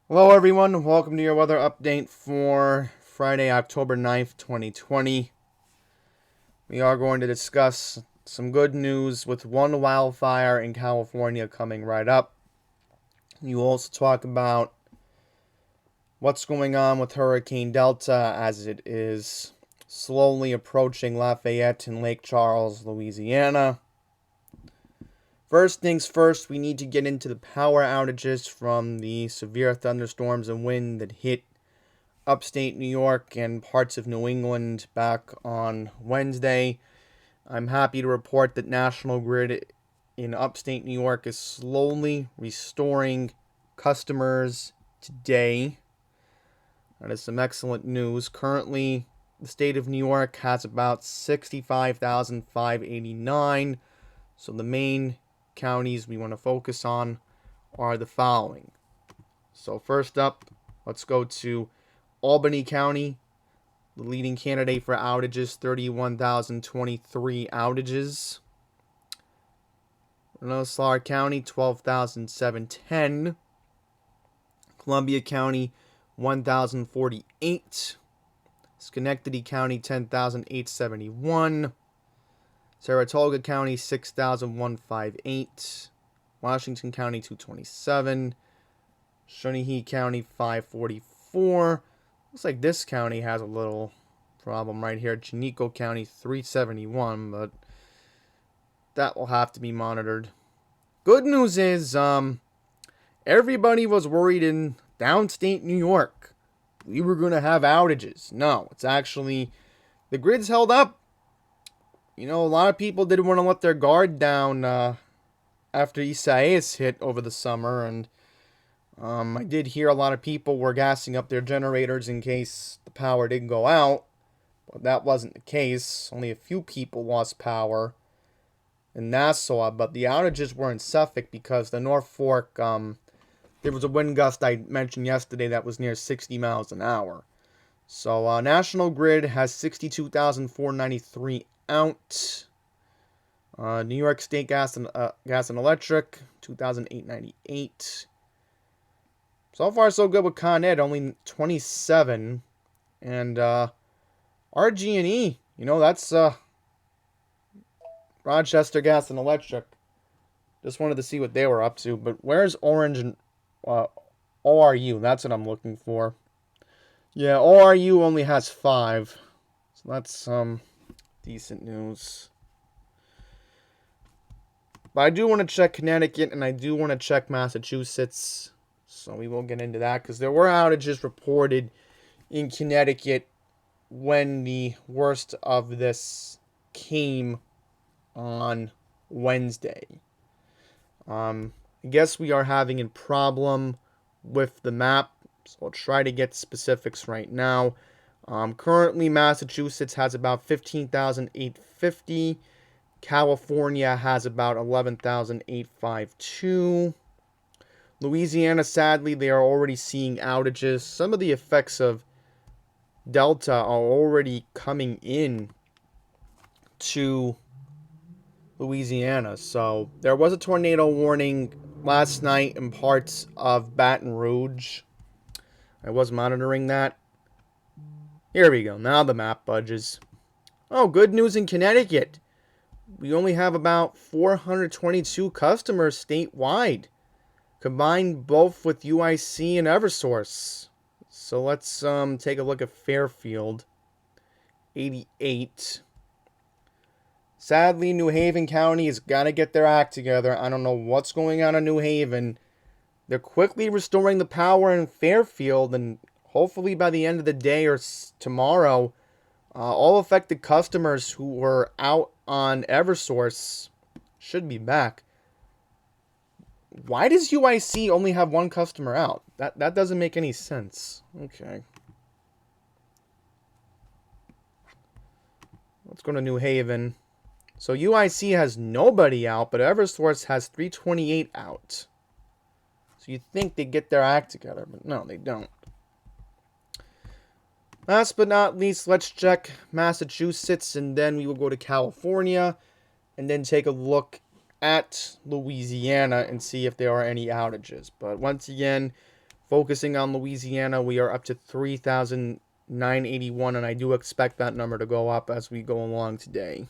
Hello everyone, welcome to your weather update for Friday, October 9th, 2020. We are going to discuss some good news with one wildfire in California coming right up. You will also talk about what's going on with Hurricane Delta as it is slowly approaching Lafayette and Lake Charles, Louisiana. First things first, we need to get into the power outages from the severe thunderstorms and wind that hit upstate New York and parts of New England back on Wednesday. I'm happy to report that National Grid in upstate New York is slowly restoring customers today. That is some excellent news. Currently, the state of New York has about 65,589. So the main counties we want to focus on are the following. So first up, let's go to Albany County. The leading candidate for outages, 31,023 outages. Rensselaer County, 12,710. Columbia County, 1,048. Schenectady County, 10,871. Saratoga County, 6,158. Washington County, 227. Shawnee County, 544. Looks like this county has a little problem right here. Chinico County, 371, but that will have to be monitored. Good news is, everybody was worried in downstate New York we were going to have outages. No, it's actually, the grid's held up. You know, a lot of people didn't want to let their guard down after Isaias hit over the summer, and I did hear a lot of people were gassing up their generators in case the power did go out, but that wasn't the case. Only a few people lost power in Nassau, but the outages were in Suffolk because the North Fork, there was a wind gust I mentioned yesterday that was near 60 miles an hour. So National Grid has 62,493 out. New York State Gas and Electric, 2,898. So far, so good with Con Ed, only 27. And RG&E, you know, that's Rochester Gas and Electric. Just wanted to see what they were up to. But where's Orange and ORU? That's what I'm looking for. Yeah, ORU only has 5. So that's some decent news. But I do want to check Connecticut and I do want to check Massachusetts. So we will get into that because there were outages reported in Connecticut when the worst of this came on Wednesday. I guess we are having a problem with the map, so I'll try to get specifics right now. Currently, Massachusetts has about 15,850. California has about 11,852. Louisiana, sadly, they are already seeing outages. Some of the effects of Delta are already coming in to Louisiana. So there was a tornado warning last night in parts of Baton Rouge. I was monitoring that. Here we go. Now the map budges. Oh, good news in Connecticut. We only have about 422 customers statewide, combined both with UIC and Eversource. So let's take a look at Fairfield. 88. Sadly, New Haven County has got to get their act together. I don't know what's going on in New Haven. They're quickly restoring the power in Fairfield, and hopefully by the end of the day or tomorrow, all affected customers who were out on Eversource should be back. Why does UIC only have one customer out? That doesn't make any sense. Okay. Let's go to New Haven. So UIC has nobody out, but Eversource has 328 out. So you'd think they'd get their act together, but no, they don't. Last but not least, let's check Massachusetts, and then we will go to California, and then take a look at Louisiana and see if there are any outages. But once again, Focusing on Louisiana, we are up to 3,981, and I do expect that number to go up as we go along today.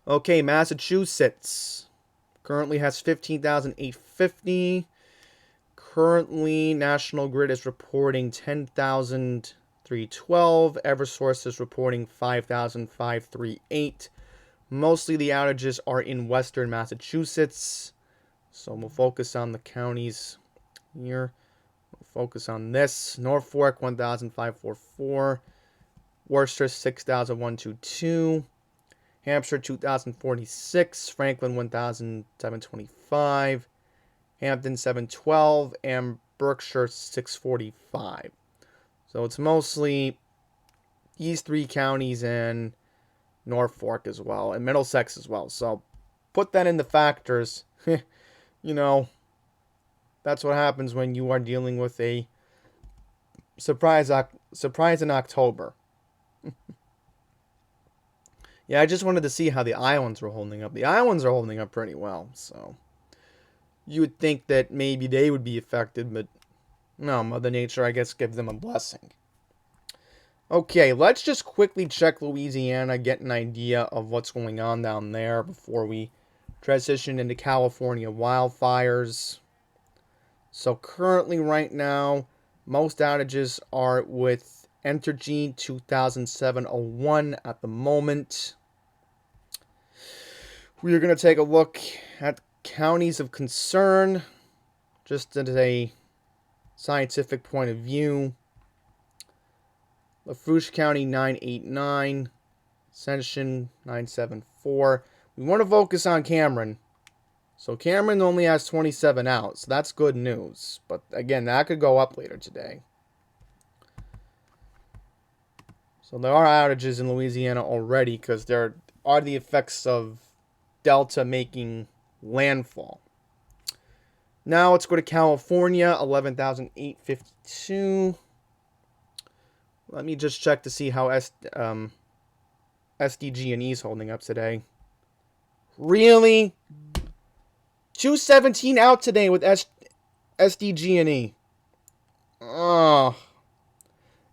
Okay, Massachusetts currently has 15,850. Currently, National Grid is reporting 10,312. Eversource is reporting 5,538. Mostly the outages are in western Massachusetts. So we'll focus on the counties here. We'll focus on this. Norfolk, 1,544. Worcester, 6,122. Hampshire, 2,046. Franklin, 1,725. Hampton, 712. And Berkshire, 645. So it's mostly these three counties and Norfolk as well, and Middlesex as well. So put that in the factors. You know, that's what happens when you are dealing with a surprise in October. Yeah, I just wanted to see how the islands were holding up. The islands are holding up pretty well, so you would think that maybe they would be affected, but no, Mother Nature, I guess, gives them a blessing. Okay, let's just quickly check Louisiana, get an idea of what's going on down there before we transition into California wildfires. So currently right now, most outages are with Entergy 2007-01 at the moment. We are going to take a look at counties of concern, just as a scientific point of view. Lafourche County 989, Ascension 974. We want to focus on Cameron. So Cameron only has 27 out, so that's good news. But again, that could go up later today. So there are outages in Louisiana already because there are the effects of Delta making landfall. Now let's go to California, 11,852. Let me just check to see how SDG&E is holding up today. Really? 217 out today with SDG&E. Oh.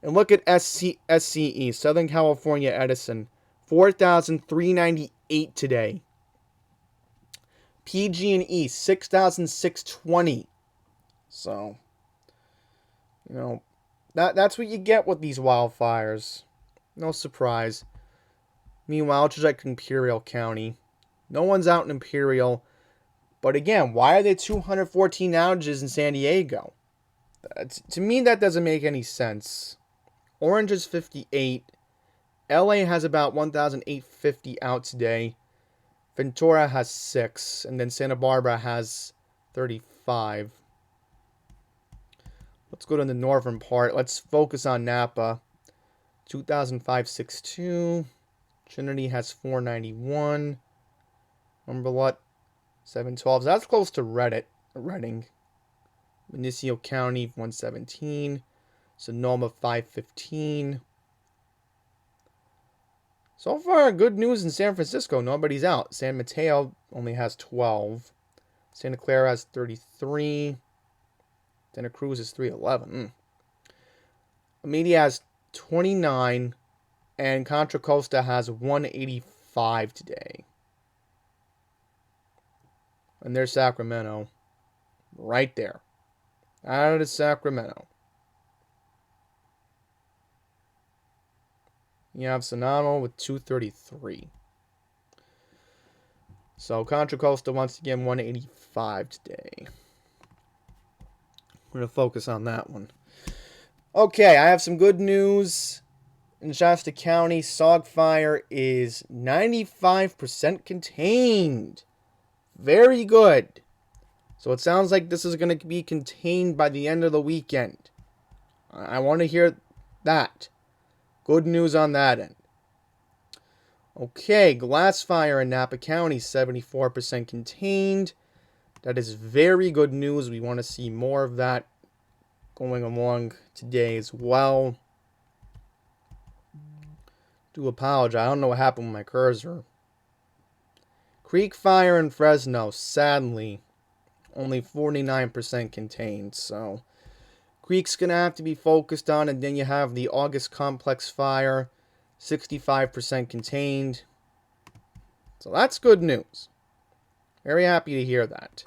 And look at SCE, Southern California Edison. 4,398 today. PG&E, 6,620. So, you know, that's what you get with these wildfires. No surprise. Meanwhile, just like Imperial County. No one's out in Imperial. But again, why are there 214 outages in San Diego? To me, that doesn't make any sense. Orange is 58. LA has about 1,850 out today. Ventura has 6. And then Santa Barbara has 35. Let's go to the northern part. Let's focus on Napa. 2,562. Trinity has 491. Remember what? 712. So that's close to Redding. Benicio County, 117. Sonoma, 515. So far, good news in San Francisco. Nobody's out. San Mateo only has 12. Santa Clara has 33. Santa Cruz is 311. Amelia has 29. And Contra Costa has 185 today. And there's Sacramento. Right there. Out of Sacramento. You have Sonoma with 233. So Contra Costa once again 185 today. We're going to focus on that one. Okay, I have some good news. In Shasta County, Sogfire is 95% contained. Very good. So it sounds like this is going to be contained by the end of the weekend. I want to hear that. Good news on that end. Okay, Glass Fire in Napa County, 74% contained. That is very good news. We want to see more of that going along today as well. Do apologize. I don't know what happened with my cursor. Creek Fire in Fresno, sadly, only 49% contained. So Creek's going to have to be focused on. And then you have the August complex fire, 65% contained. So that's good news. Very happy to hear that.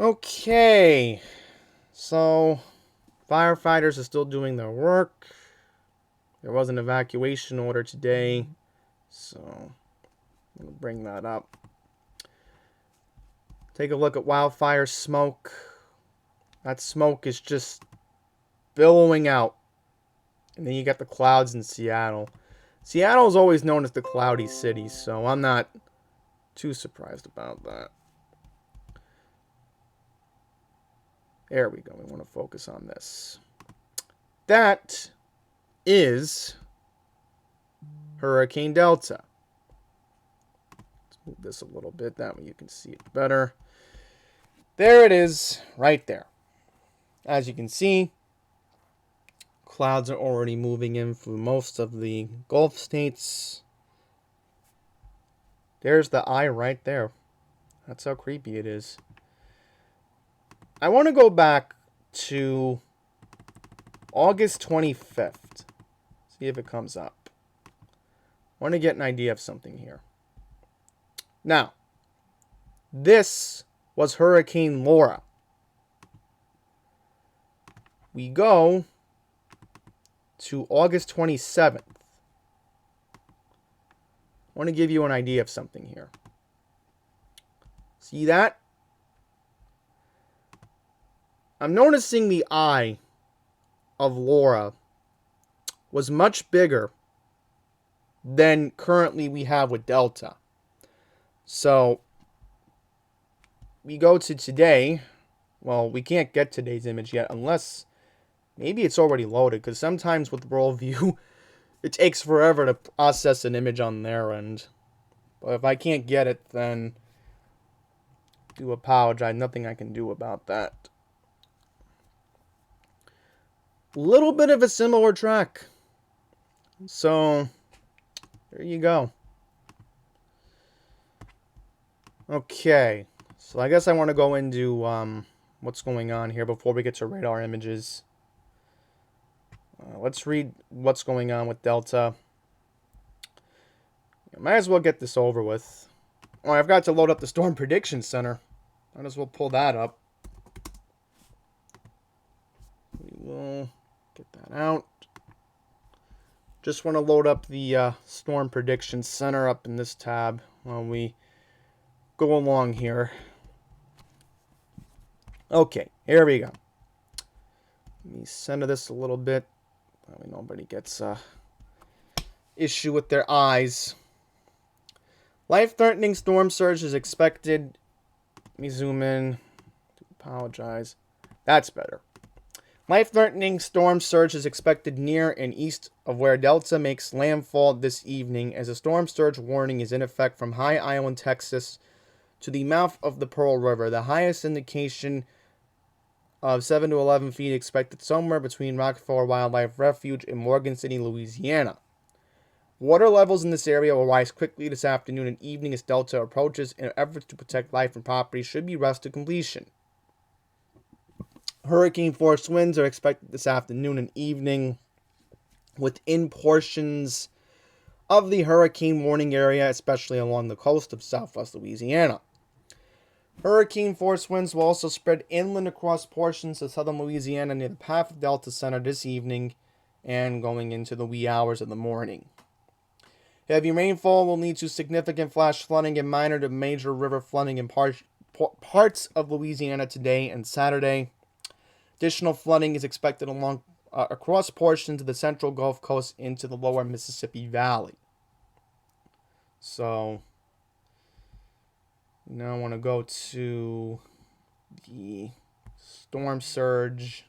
Okay. So firefighters are still doing their work. There was an evacuation order today. So I'm going to bring that up. Take a look at wildfire smoke. That smoke is just billowing out. And then you got the clouds in Seattle. Seattle is always known as the cloudy city, so I'm not too surprised about that. There we go. We want to focus on this. That is Hurricane Delta. Let's move this a little bit. That way you can see it better. There it is, right there. As you can see, clouds are already moving in through most of the Gulf states. There's the eye right there. That's how creepy it is. I want to go back to August 25th. See if it comes up. I want to get an idea of something here. Now, this was Hurricane Laura. We go to August 27th. I want to give you an idea of something here. See that? I'm noticing the eye of Laura was much bigger than currently we have with Delta. So we go to today. Well, we can't get today's image yet unless maybe it's already loaded, because sometimes with Worldview it takes forever to process an image on their end. But if I can't get it, then I do apologize. Nothing I can do about that. Little bit of a similar track. So there you go. Okay. So I guess I want to go into what's going on here before we get to radar images. Let's read what's going on with Delta. Might as well get this over with. Oh, I've got to load up the Storm Prediction Center. Might as well pull that up. We will get that out. Just want to load up the Storm Prediction Center up in this tab while we go along here. Okay, here we go. Let me center this a little bit. That way nobody gets issue with their eyes. Life-threatening storm surge is expected. Let me zoom in. Apologize. That's better. Life-threatening storm surge is expected near and east of where Delta makes landfall this evening, as a storm surge warning is in effect from High Island, Texas, to the mouth of the Pearl River. The highest indication of 7 to 11 feet expected somewhere between Rockefeller Wildlife Refuge and Morgan City, Louisiana. Water levels in this area will rise quickly this afternoon and evening as Delta approaches, and efforts to protect life and property should be rushed to completion. Hurricane force winds are expected this afternoon and evening within portions of the hurricane warning area, especially along the coast of southwest Louisiana. Hurricane force winds will also spread inland across portions of southern Louisiana near the path of Delta Center this evening and going into the wee hours of the morning. Heavy rainfall will lead to significant flash flooding and minor to major river flooding in parts of Louisiana today and Saturday. Additional flooding is expected across portions of the central Gulf Coast into the lower Mississippi Valley. So now I want to go to the storm surge.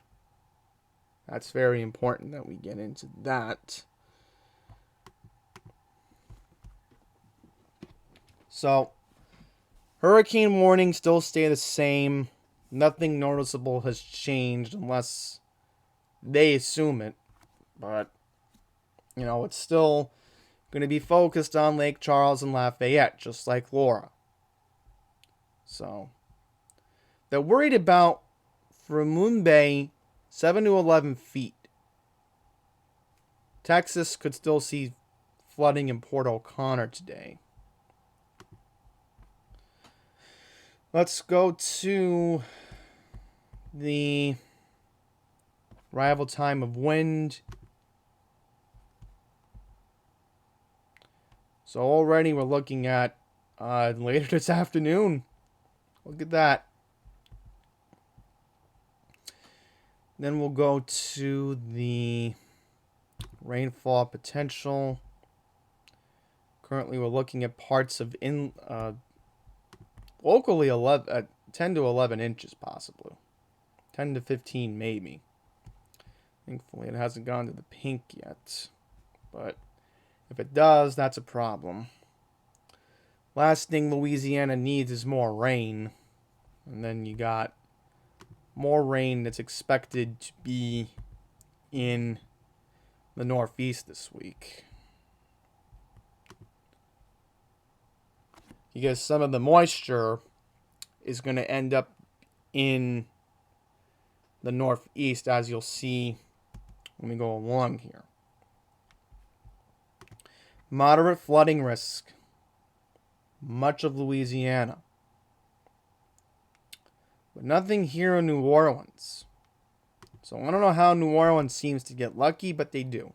That's very important that we get into that. So, hurricane warnings still stay the same. Nothing noticeable has changed unless they assume it. But, it's still going to be focused on Lake Charles and Lafayette, just like Laura. So, They're worried about for Moon Bay 7 to 11 feet. Texas could still see flooding in Port O'Connor today. Let's go to the arrival time of wind. So already we're looking at later this afternoon. Look at that. Then we'll go to the rainfall potential. Currently we're looking at parts of locally 10 to 11 inches possibly. 10 to 15 maybe. Thankfully it hasn't gone to the pink yet. But if it does, that's a problem. Last thing Louisiana needs is more rain. And then you got more rain that's expected to be in the Northeast this week. Because some of the moisture is going to end up in the Northeast, as you'll see when we go along here. Moderate flooding risk. Much of Louisiana. But nothing here in New Orleans. So I don't know how New Orleans seems to get lucky, but they do.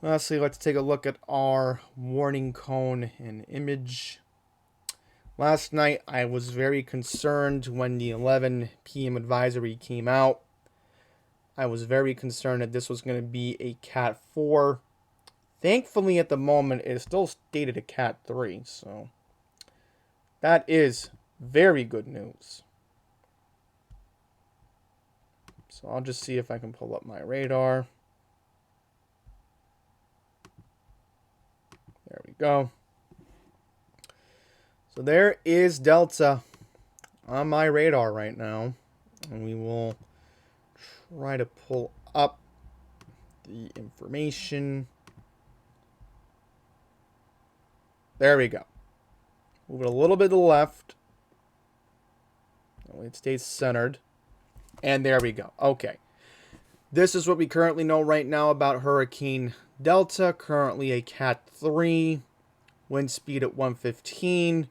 Lastly, let's take a look at our warning cone and image. Last night, I was very concerned when the 11 p.m. advisory came out. I was very concerned that this was going to be a Cat 4. Thankfully, at the moment, it is still stated a Cat 3. So that is very good news. So I'll just see if I can pull up my radar. There we go. So there is Delta on my radar right now. And we will try to pull up the information. There we go. Move it a little bit to the left. It stays centered. And there we go. Okay. This is what we currently know right now about Hurricane Delta. Currently a Cat 3. Wind speed at 115.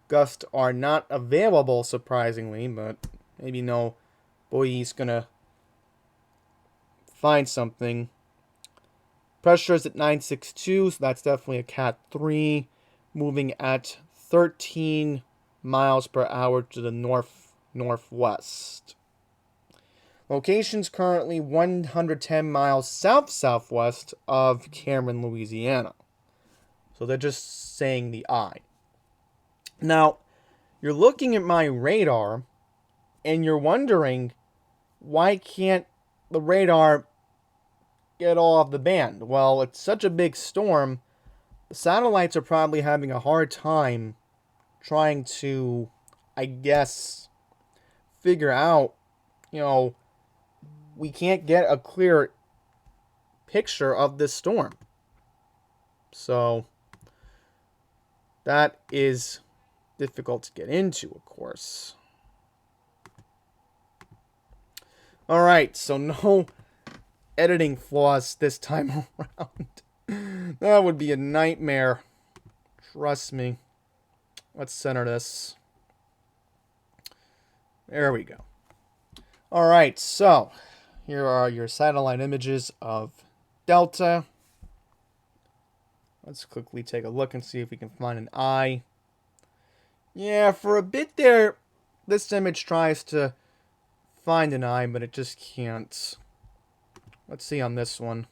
Gusts are not available, surprisingly. But maybe no buoy's going to find something. Pressure is at 962. So that's definitely a Cat 3. Moving at 13 miles per hour to the northwest. Location's currently 110 miles southwest of Cameron, Louisiana. So they're just saying the eye. Now, you're looking at my radar, and you're wondering, why can't the radar get off the band? Well, it's such a big storm, the satellites are probably having a hard time trying to, I guess, figure out, we can't get a clear picture of this storm. So that is difficult to get into, of course. All right, so no editing flaws this time around. That would be a nightmare. Trust me. Let's center this. There we go. All right, so here are your satellite images of Delta. Let's quickly take a look and see if we can find an eye. Yeah, for a bit there, this image tries to find an eye, but it just can't. Let's see on this one.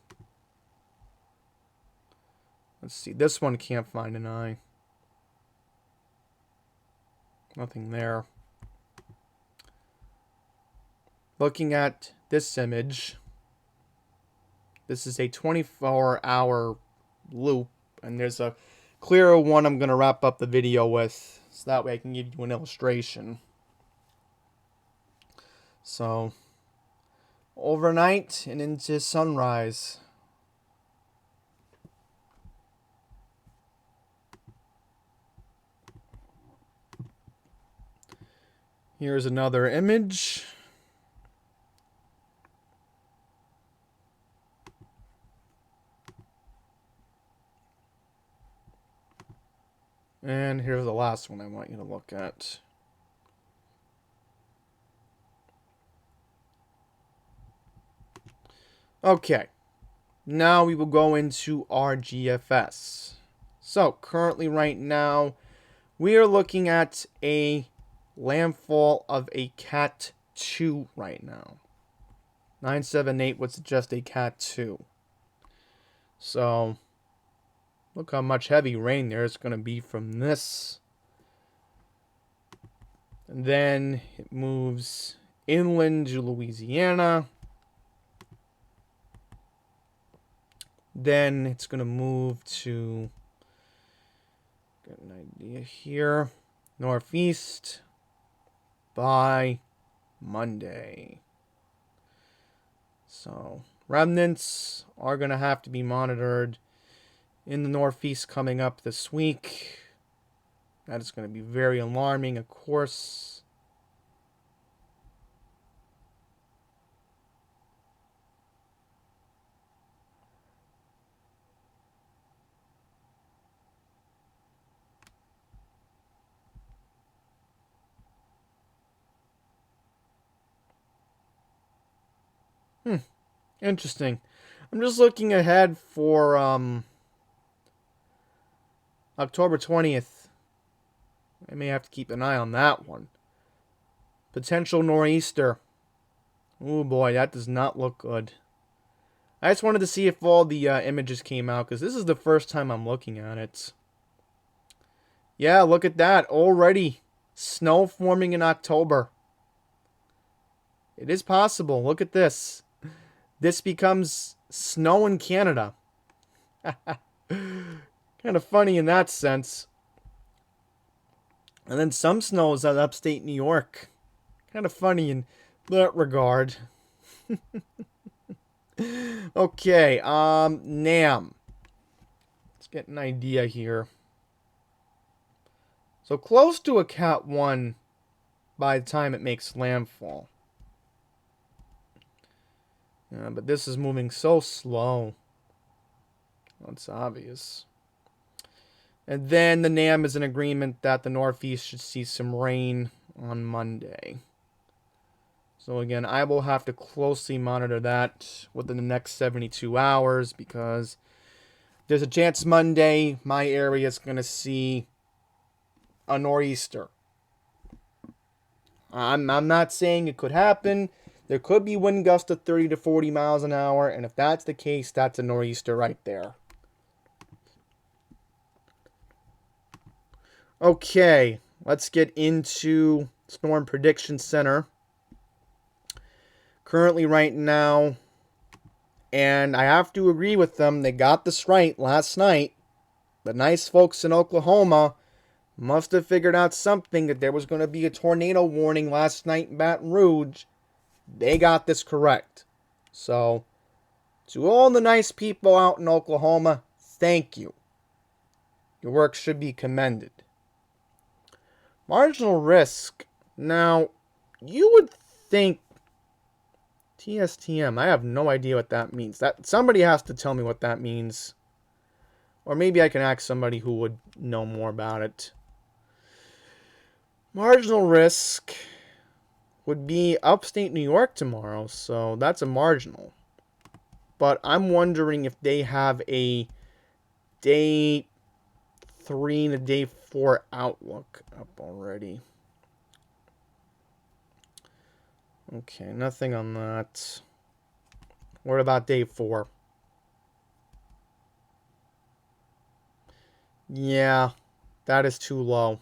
Let's see, this one can't find an eye. Nothing there. Looking at this image, this is a 24-hour loop, and there's a clearer one I'm going to wrap up the video with, so that way I can give you an illustration. So, overnight and into sunrise. Here's another image. And here's the last one I want you to look at. Okay, now we will go into our GFS. So currently right now, we are looking at a landfall of a Cat 2 right now. 978 would suggest a Cat 2. So, look how much heavy rain there's going to be from this. And then it moves inland to Louisiana. Then it's going to move to, get an idea here, northeast by Monday. So remnants are going to have to be monitored in the northeast coming up this week. That is going to be very alarming, of course. Interesting. I'm just looking ahead for October 20th. I may have to keep an eye on that one. Potential nor'easter. Oh boy, that does not look good. I just wanted to see if all the images came out, because this is the first time I'm looking at it. Yeah, look at that. Already snow forming in October. It is possible. Look at this. This becomes snow in Canada. Kind of funny in that sense. And then some snows at upstate New York. Kind of funny in that regard. Okay, NAM. Let's get an idea here. So close to a Cat 1 by the time it makes landfall. But this is moving so slow. That's obvious. And then the NAM is in agreement that the northeast should see some rain on Monday. So again, I will have to closely monitor that within the next 72 hours, because there's a chance Monday my area is going to see a nor'easter. I'm not saying it could happen. There could be wind gusts of 30 to 40 miles an hour, and if that's the case, that's a nor'easter right there. Okay, let's get into Storm Prediction Center. Currently right now, and I have to agree with them, they got this right last night. The nice folks in Oklahoma must have figured out something, that there was going to be a tornado warning last night in Baton Rouge. They got this correct. So, to all the nice people out in Oklahoma, thank you. Your work should be commended. Marginal risk. Now, you would think TSTM, I have no idea what that means. That somebody has to tell me what that means. Or maybe I can ask somebody who would know more about it. Marginal risk would be upstate New York tomorrow, so that's a marginal. But I'm wondering if they have a day 3 and a day 4 outlook up already. Okay, nothing on that. What about day 4? Yeah, that is too low.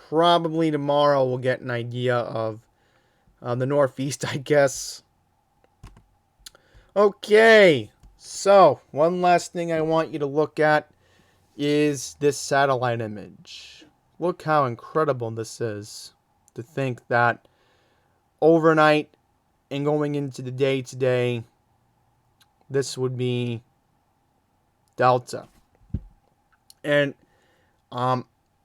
Probably tomorrow we'll get an idea of the northeast, I guess. Okay, so one last thing I want you to look at is this satellite image. Look how incredible this is. To think that overnight and going into the day today, this would be Delta. And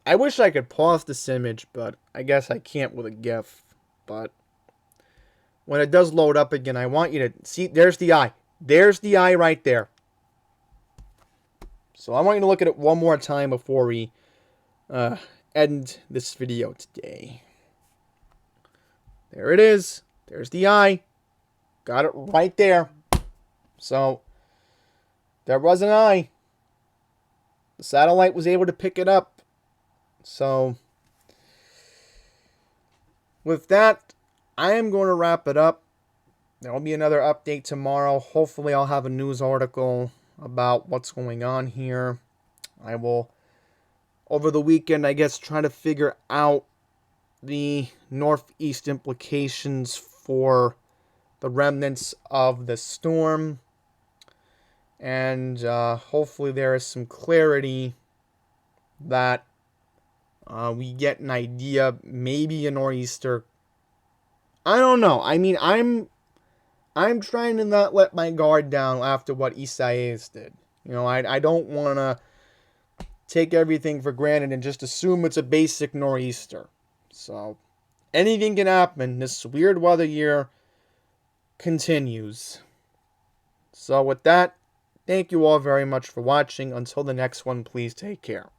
I wish I could pause this image, but I guess I can't with a GIF. But when it does load up again, I want you to see, there's the eye. There's the eye right there. So I want you to look at it one more time before we end this video today. There it is. There's the eye. Got it right there. So there was an eye. The satellite was able to pick it up. So with that, I am going to wrap it up. There will be another update tomorrow. Hopefully I'll have a news article about what's going on here. I will, over the weekend, I guess, try to figure out the northeast implications for the remnants of the storm. And hopefully there is some clarity that we get an idea, maybe a nor'easter. I don't know. I mean, I'm trying to not let my guard down after what Isaias did. You know, I don't want to take everything for granted and just assume it's a basic nor'easter. So, anything can happen. This weird weather year continues. So with that, thank you all very much for watching. Until the next one, please take care.